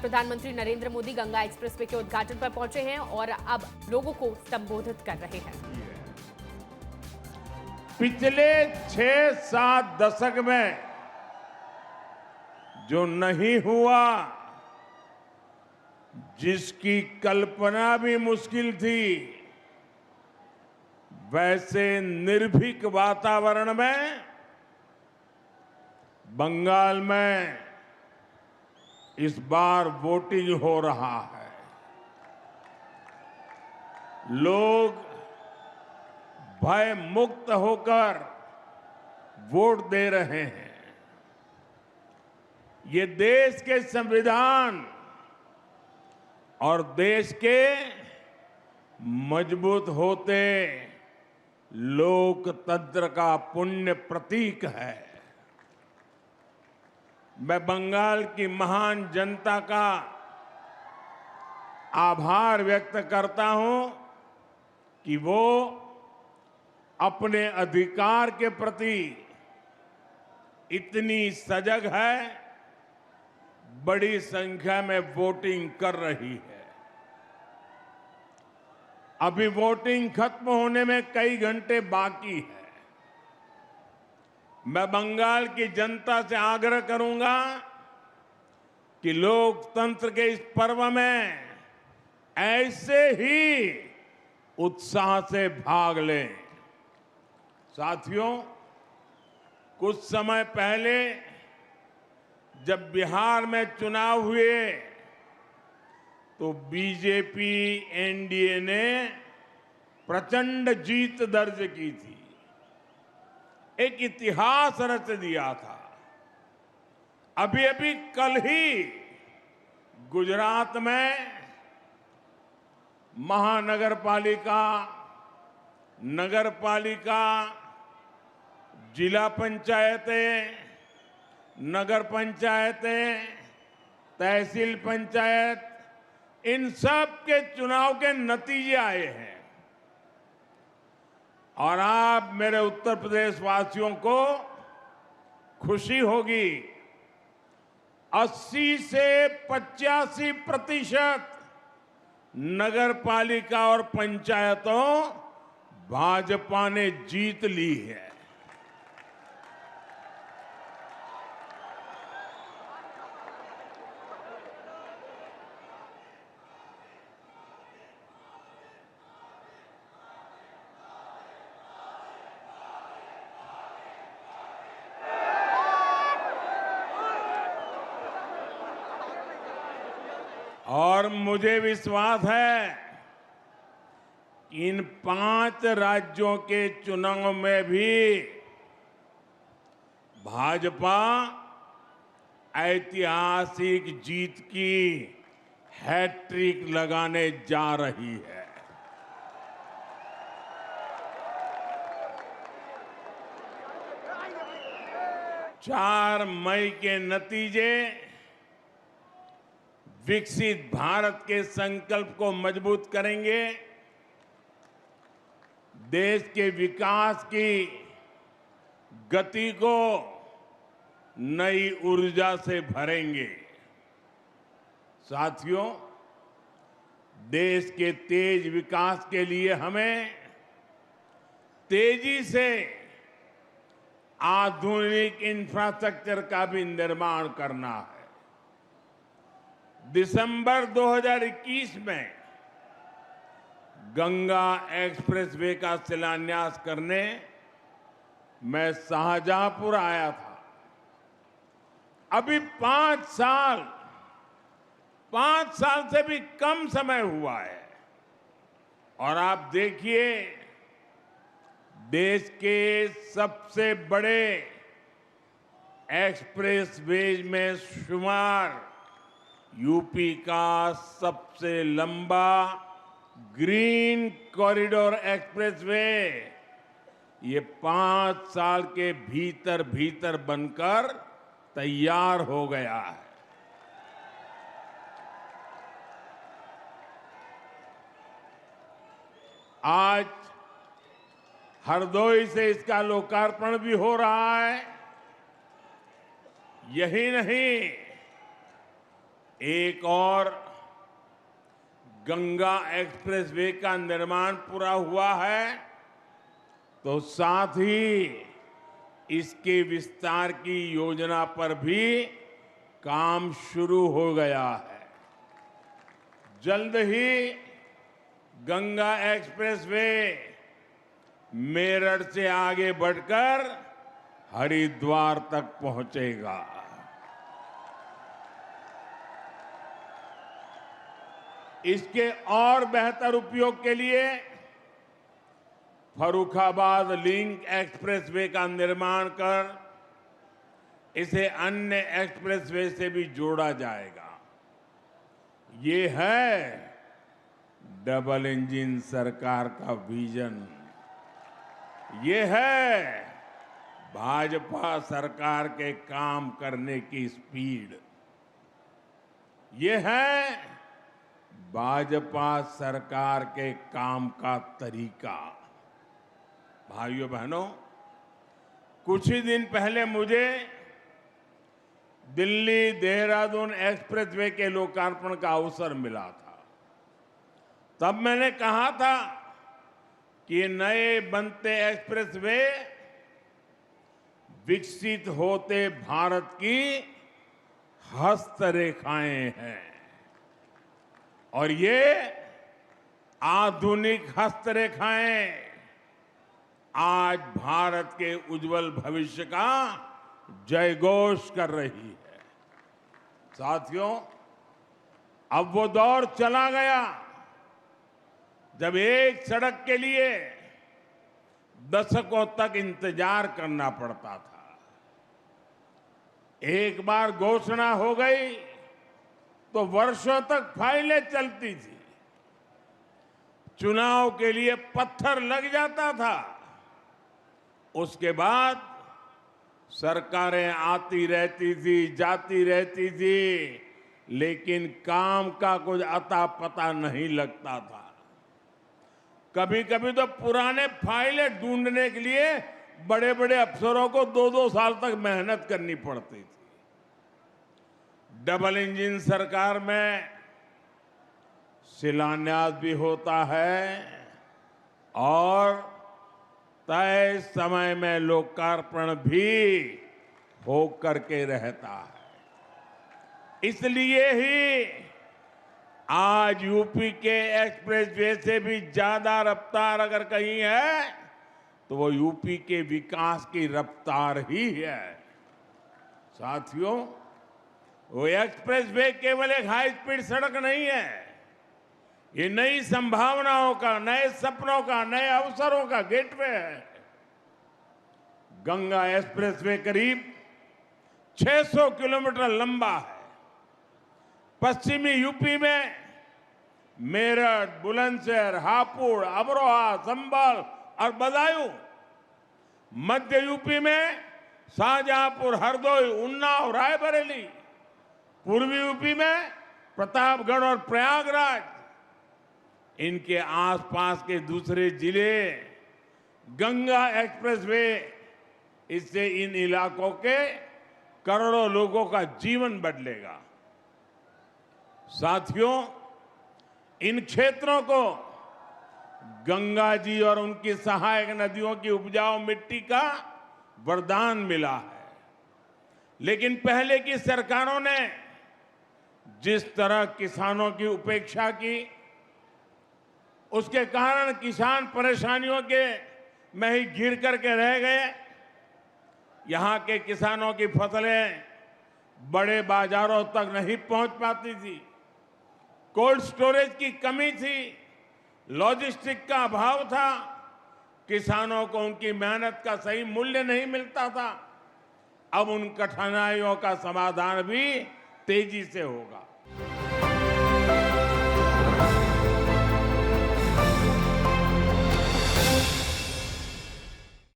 प्रधानमंत्री नरेंद्र मोदी गंगा एक्सप्रेसवे के उद्घाटन पर पहुंचे हैं और अब लोगों को संबोधित कर रहे हैं। पिछले 6-7 दशक में जो नहीं हुआ, जिसकी कल्पना भी मुश्किल थी, वैसे निर्भीक वातावरण में बंगाल में इस बार वोटिंग हो रहा है। लोग भय मुक्त होकर वोट दे रहे हैं। ये देश के संविधान और देश के मजबूत होते लोकतंत्र का पुण्य प्रतीक है। मैं बंगाल की महान जनता का आभार व्यक्त करता हूं कि वो अपने अधिकार के प्रति इतनी सजग है, बड़ी संख्या में वोटिंग कर रही है। अभी वोटिंग खत्म होने में कई घंटे बाकी है। मैं बंगाल की जनता से आग्रह करूंगा कि लोकतंत्र के इस पर्व में ऐसे ही उत्साह से भाग लें। साथियों, कुछ समय पहले जब बिहार में चुनाव हुए तो बीजेपी एनडीए ने प्रचंड जीत दर्ज की थी, एक इतिहास रच दिया था। अभी अभी कल ही गुजरात में महानगरपालिका, नगरपालिका, जिला पंचायतें, नगर पंचायतें, तहसील पंचायत, इन सब के चुनाव के नतीजे आए हैं। और आप मेरे उत्तर प्रदेश वासियों को खुशी होगी, 80 से 85% नगर पालिका और पंचायतों भाजपा ने जीत ली है। और मुझे विश्वास है कि इन 5 राज्यों के चुनाव में भी भाजपा ऐतिहासिक जीत की हैट्रिक लगाने जा रही है। चार मई के नतीजे विकसित भारत के संकल्प को मजबूत करेंगे, देश के विकास की गति को नई ऊर्जा से भरेंगे। साथियों, देश के तेज विकास के लिए हमें तेजी से आधुनिक इंफ्रास्ट्रक्चर का भी निर्माण करना है। दिसंबर 2021 में गंगा एक्सप्रेसवे का शिलान्यास करने मैं शाहजहांपुर आया था। अभी 5 साल से भी कम समय हुआ है और आप देखिए, देश के सबसे बड़े एक्सप्रेसवे में शुमार यूपी का सबसे लंबा ग्रीन कॉरिडोर एक्सप्रेसवे ये 5 साल के भीतर बनकर तैयार हो गया है। आज हरदोई से इसका लोकार्पण भी हो रहा है। यही नहीं, एक और गंगा एक्सप्रेसवे का निर्माण पूरा हुआ है, तो साथ ही इसके विस्तार की योजना पर भी काम शुरू हो गया है। जल्द ही गंगा एक्सप्रेसवे मेरठ से आगे बढ़कर हरिद्वार तक पहुंचेगा। इसके और बेहतर उपयोग के लिए फर्रुखाबाद लिंक एक्सप्रेसवे का निर्माण कर इसे अन्य एक्सप्रेसवे से भी जोड़ा जाएगा। ये है डबल इंजन सरकार का विजन। ये है भाजपा सरकार के काम करने की स्पीड। ये है भाजपा सरकार के काम का तरीका। भाइयों बहनों, कुछ ही दिन पहले मुझे दिल्ली देहरादून एक्सप्रेसवे के लोकार्पण का अवसर मिला था। तब मैंने कहा था कि नए बनते एक्सप्रेसवे विकसित होते भारत की हस्तरेखाएं हैं और ये आधुनिक हस्तरेखाएं आज भारत के उज्जवल भविष्य का जयघोष कर रही है। साथियों, अब वो दौर चला गया जब एक सड़क के लिए दशकों तक इंतजार करना पड़ता था। एक बार घोषणा हो गई तो वर्षों तक फाइलें चलती थी। चुनाव के लिए पत्थर लग जाता था। उसके बाद सरकारें आती रहती थी, जाती रहती थी, लेकिन काम का कुछ अता पता नहीं लगता था। कभी कभी तो पुराने फाइलें ढूंढने के लिए बड़े बड़े अफसरों को 2-2 साल तक मेहनत करनी पड़ती थी। डबल इंजन सरकार में शिलान्यास भी होता है और तय समय में लोकार्पण भी होकर के रहता है। इसलिए ही आज यूपी के एक्सप्रेसवे से भी ज्यादा रफ्तार अगर कहीं है तो वो यूपी के विकास की रफ्तार ही है। साथियों, वो एक्सप्रेसवे केवल एक हाई स्पीड सड़क नहीं है। ये नई संभावनाओं का, नए सपनों का, नए अवसरों का गेटवे है। गंगा एक्सप्रेसवे करीब 600 किलोमीटर लंबा है। पश्चिमी यूपी में मेरठ, बुलंदशहर, हापुड़, अमरोहा, संभल और बदायूं, मध्य यूपी में शाहजहांपुर, हरदोई, उन्नाव, रायबरेली, पूर्वी यूपी में प्रतापगढ़ और प्रयागराज, इनके आसपास के दूसरे जिले। गंगा एक्सप्रेसवे इससे इन इलाकों के करोड़ों लोगों का जीवन बदलेगा। साथियों, इन क्षेत्रों को गंगा जी और उनकी सहायक नदियों की उपजाऊ मिट्टी का वरदान मिला है। लेकिन पहले की सरकारों ने जिस तरह किसानों की उपेक्षा की, उसके कारण किसान परेशानियों के में ही घिर करके रह गए। यहां के किसानों की फसलें बड़े बाजारों तक नहीं पहुंच पाती थी। कोल्ड स्टोरेज की कमी थी, लॉजिस्टिक का अभाव था, किसानों को उनकी मेहनत का सही मूल्य नहीं मिलता था। अब उन कठिनाइयों का समाधान भी तेजी से होगा।